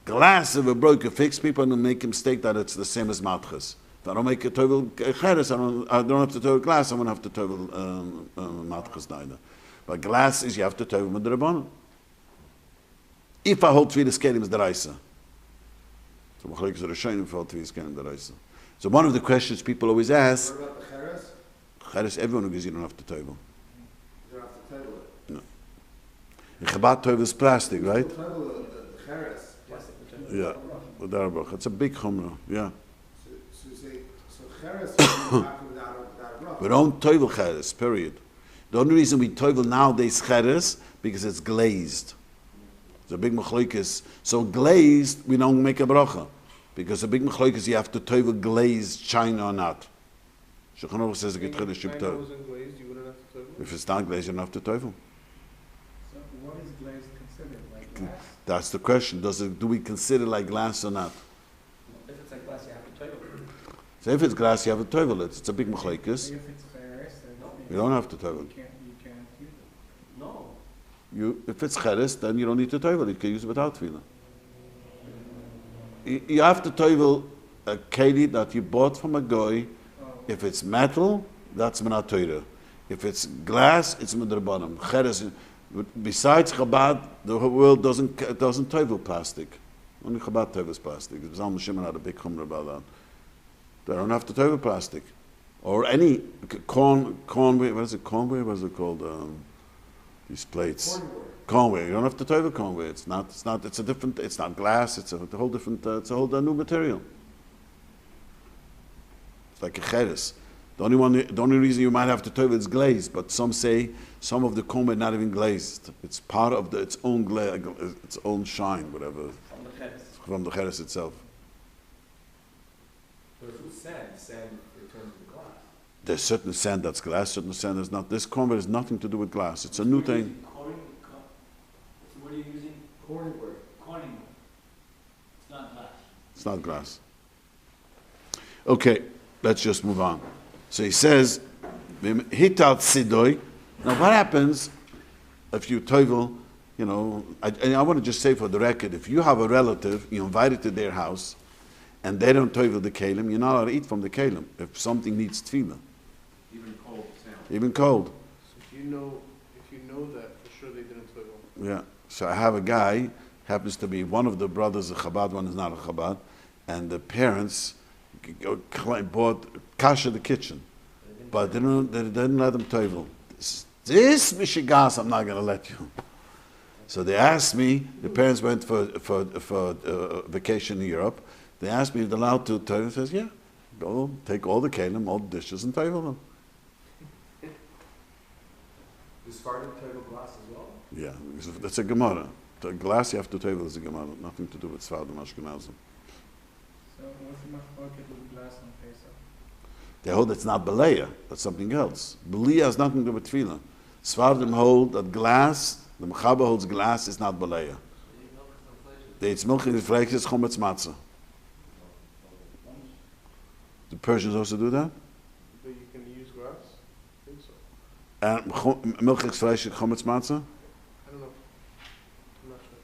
Glass, if it broke, you fix. People are going to make a mistake that it's the same as matches. If I don't make a tovel cheres, I don't have to tovel glass. I won't have to tovel matches neither. But glass is you have to tovel with the Rabbanon. If I hold Tvi'is Kelim is Deraisa. So Machlokes Rishonim if I hold Tvi'is Kelim Deraisa. So one of the questions people always ask, What about the cheres? Cheres, everyone agrees you don't have to toivel. You don't have to title it. No. In Chabad toivel is plastic, right? Title the cheres. Yeah. It's a big chumrah, yeah. So you say, so cheres you can have without a bracha. We don't toivel cheres, period. The only reason we toivel nowadays cheres, because it's glazed. It's a big machlokes. So glazed, we don't make a bracha. Because the big machlokes, you have to toivel glazed china or not. Shulchan Aruch says, China wasn't glazed, you wouldn't have to toivel? if it's not glazed, you don't have to toivel. So what is glazed considered, like glass? That's the question. Do we consider like glass or not? If it's like glass, you have to toivel it. So if it's glass, you have to toivel it. It's a big machlokes. If it's cheres, then You don't have to toivel. you can't use it. No. If it's cheres, then you don't need to toivel. You can use it without tefillah. You have to toivel a keli that you bought from a goy. Oh, If it's metal, that's minat Torah. If it's glass, it's midrabanan. Cheres. Besides Chabad, the whole world doesn't toivel plastic. Only Chabad tovels plastic. Zalman Shimon had a big chumrah about that. They don't have to toivel plastic, or any cornware. What is it? Cornware? What is it called? These plates. Cornware. You don't have to toivel cornware. It's not. It's a different. It's not glass. It's a whole different. It's a whole new material. It's like a cheres. The only reason you might have to toivel is glazed, but some say some of the cornware not even glazed. It's part of its own its own shine, whatever, From the cheres. from the cheres itself. So it's with sand returns to the glass. There's certain sand that's glass, certain sand is not. This cornware has nothing to do with glass. It's a new thing. So what are you using? Cornware. Corning. It's not glass. It's not glass. Okay, let's just move on. So he says, "Hitat sidoi." Now, what happens if you toivel? You know, I want to just say for the record, if you have a relative, you invite it to their house, and they don't toivel the kelim, you're not allowed to eat from the kelim if something needs tefillah, Even cold sand. even cold. So if you know that, for sure they didn't toivel. Yeah. So I have a guy, happens to be one of the brothers of Chabad, one is not a Chabad, and the parents bought kasha the kitchen, but they didn't let them toivel. This mishigas, I'm not going to let you. So they asked me. The parents went for vacation in Europe. They asked me if they're allowed to toivel. I says, yeah, go take all the kelim, all the dishes, and toivel them. Does Sfardim toivel glass as well? Yeah, because that's a Gemara. The glass you have to toivel is a Gemara, nothing to do with Sfardim Ashkenazim. So what's the machloket with glass on Pesach? They hold it's not Beleya, that's something else. Beleya has nothing to do with Tefillah. Sfardim hold that glass, the Mechaber holds glass is not Beleya. The Eitz Milch in the Freik is Chometz Matzah. The Persians also do that? But you can use glass? I think so. And Milch is Freik is Chometz Matzah? I don't know. I'm not sure.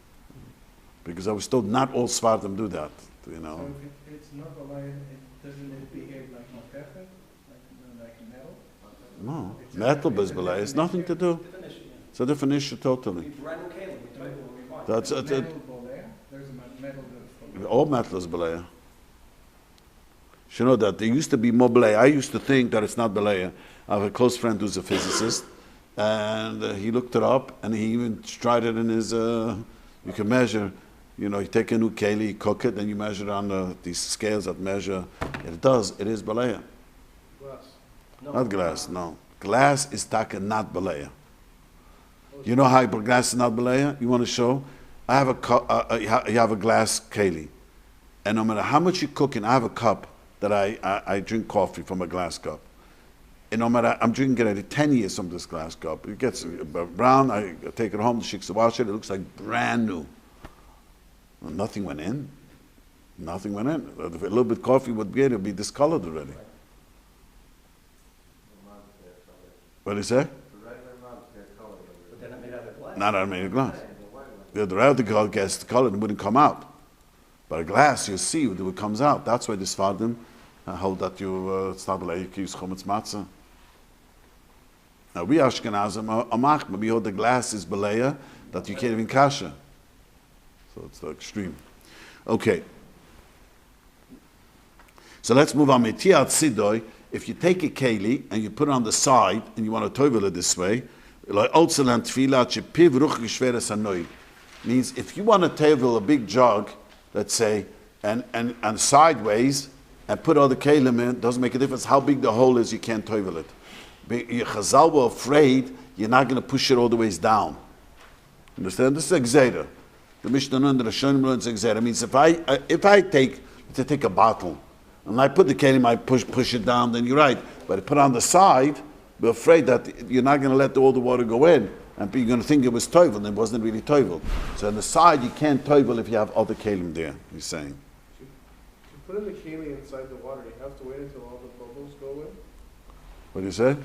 Because I was told not all Sfardim do that, you know. So if it's not alive, doesn't it behave like Matefet? Like metal? No, metal is Beleya, it's nothing to do. Different issue, yeah. It's a different issue totally. We brand new kalim, we toivel what we want. That's Metal boleh, there's a metal that's all metal is Beleya. You know that there used to be more Beleya. I used to think that it's not Beleya. I have a close friend who's a physicist, and he looked it up, and he even tried it in his. You can measure. You know, you take a new keli, you cook it, and you measure it on these scales that measure. It is Beleya. glass. Not glass, no. Glass is taka, not Beleya. You know how glass is not Beleya? You want to show? I have you have a glass keli, and no matter how much you cook in, I have a cup that I drink coffee from a glass cup. And no matter, I'm drinking it every 10 years from this glass cup. It gets brown, I take it home, the sheiks wash it, it looks like brand new. Well, nothing went in. Nothing went in. If a little bit of coffee would be, it would be discolored already. What do you say? But they're not made out of glass. Not out of made of glass. Yeah, the regular gets discolored and wouldn't come out. But a glass, you see it comes out. That's why the Sfardim hold that it's not like you can use chometz matzah. Now we Ashkenazim are machma. We hold the glass is beleya that you can't even kasha. So it's the extreme. Okay. So let's move on. If you take a keli and you put it on the side and you want to tovel it this way, means if you want to tovel a big jug, let's say, and sideways, and put all the kelim in, doesn't make a difference how big the hole is, you can't tovel it. Your chazal were afraid you're not going to push it all the ways down. Understand? This is exera. The Mishnah under the Shiurim learns exera. Means if I take a bottle and I put the kelim, I push it down, then you're right. But I put it on the side, we're afraid that you're not going to let all the water go in, and you're going to think it was tovel, and it wasn't really tovel. So on the side, you can't tovel if you have other kelim there. He's saying. To put in the keli inside the water, you have to wait until all the bubbles go in? What do you say? You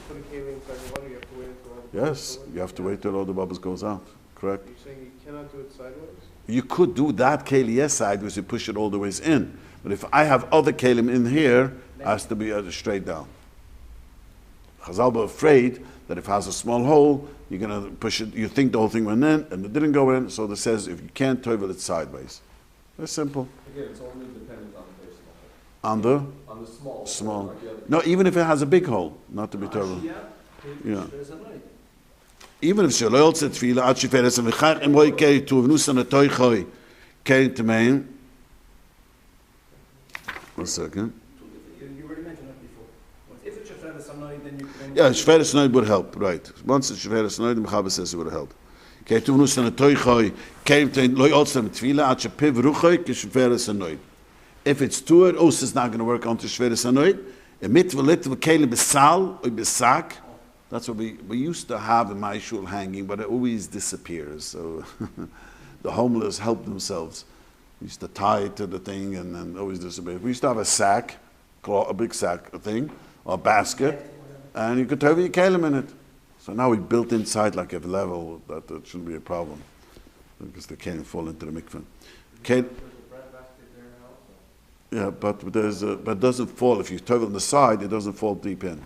put a keli inside the water, you have to wait until all the bubbles Yes, go in? you have to wait till all the bubbles goes out. Correct. You're saying you cannot do it sideways? You could do that kelim sideways, you push it all the ways in. But if I have other kelim in here, it has to be straight down. Chazal were afraid that if it has a small hole, you're going to push it, you think the whole thing went in, and it didn't go in, so it says if you can't tovel it sideways. Very simple. Again, it's only dependent on the very small. On the On the small. small. Like the other- No, even if it has a big hole, not to be tovel. Yeah. Even if Shaloyal said Tefillah, Ad Shiferes, and V'chach Emroi Kei Tuvnus An Atoichoi Kei Temein. 1 second. You already mentioned that before. If it's Sheferes Hanoi, then you can... Yeah, Sheferes Hanoi would help, right. Once it's Sheferes Hanoi, the Mechaber says it would help. Kei Tuvnus An Atoichoi Kei Temein Lo Yotzem Tefillah, Ad Shepiv Ruchoi Ke Sheferes Hanoi. If it's Tuer, also it's not going to work on to Sheferes Hanoi. A mitzvah little kelim besal or besak. That's what we used to have in my shul hanging, but it always disappears. So the homeless help themselves. We used to tie it to the thing and then always disappears. We used to have a sack, a big sack, a thing, or a basket, and you could throw your kelim in it. So now we built inside like a level that shouldn't be a problem because they can't fall into the mikveh. Yeah, but but it doesn't fall. If you tovel on the side, it doesn't fall deep in.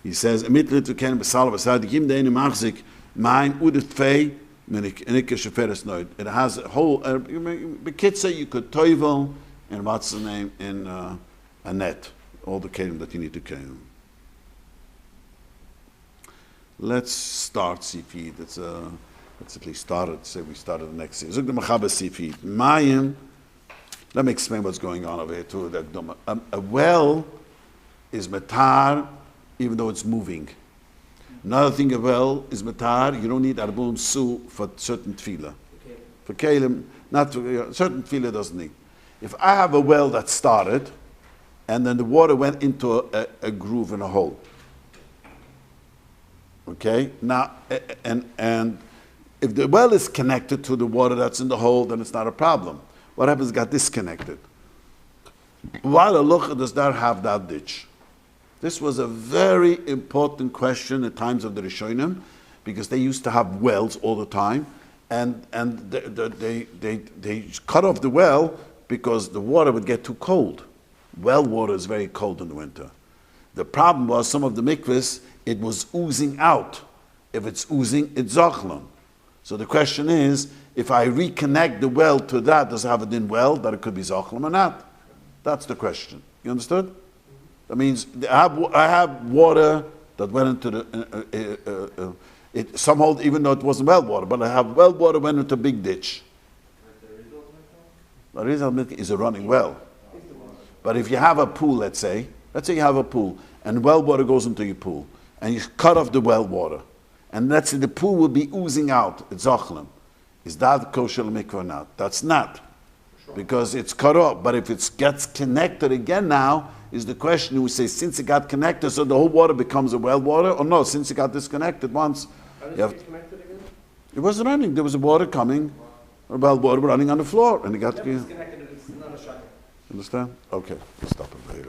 He says, "Mit lit ken besal besad gim de in machzik mein udet fei menik sheferes noid." It has a whole. Bekitza you could tovel and what's the name in a net. All the kelim that you need to kelim. Let's start sifid. Let's at least start it. Say we started the next year. Zug the Mechaber sifid. Mayim. Let me explain what's going on over here too. A well is matar even though it's moving. Another thing, a well is matar. You don't need arbun su for certain tefillah. Okay. For kelim, not for, certain tefillah doesn't need. If I have a well that started, and then the water went into a groove in a hole. Okay. Now, and if the well is connected to the water that's in the hole, then it's not a problem. What happens? It got disconnected. Why the halacha does not have that ditch? This was a very important question at times of the Rishonim, because they used to have wells all the time, and they cut off the well because the water would get too cold. Well water is very cold in the winter. The problem was some of the mikvahs, it was oozing out. If it's oozing, it's zachlon. So the question is, if I reconnect the well to that, does it have a din well that it could be zachlon or not? That's the question. You understood? That means I have water that went into the it somehow, even though it wasn't well water, but I have well water went into a big ditch. The result is a running well. But if you have a pool, let's say you have a pool, and well water goes into your pool, and you cut off the well water, and let's say the pool will be oozing out, it's zachlon. Is that kosher mikvah or not? That's not, because it's cut off. But if it gets connected again now, is the question, we say, since it got connected, so the whole water becomes a well water, or no, since it got disconnected once. How does it get connected again? It was running. There was a water coming, or well water running on the floor, and it got. Disconnected, it's not a shot. Understand? Okay, we'll stop it later.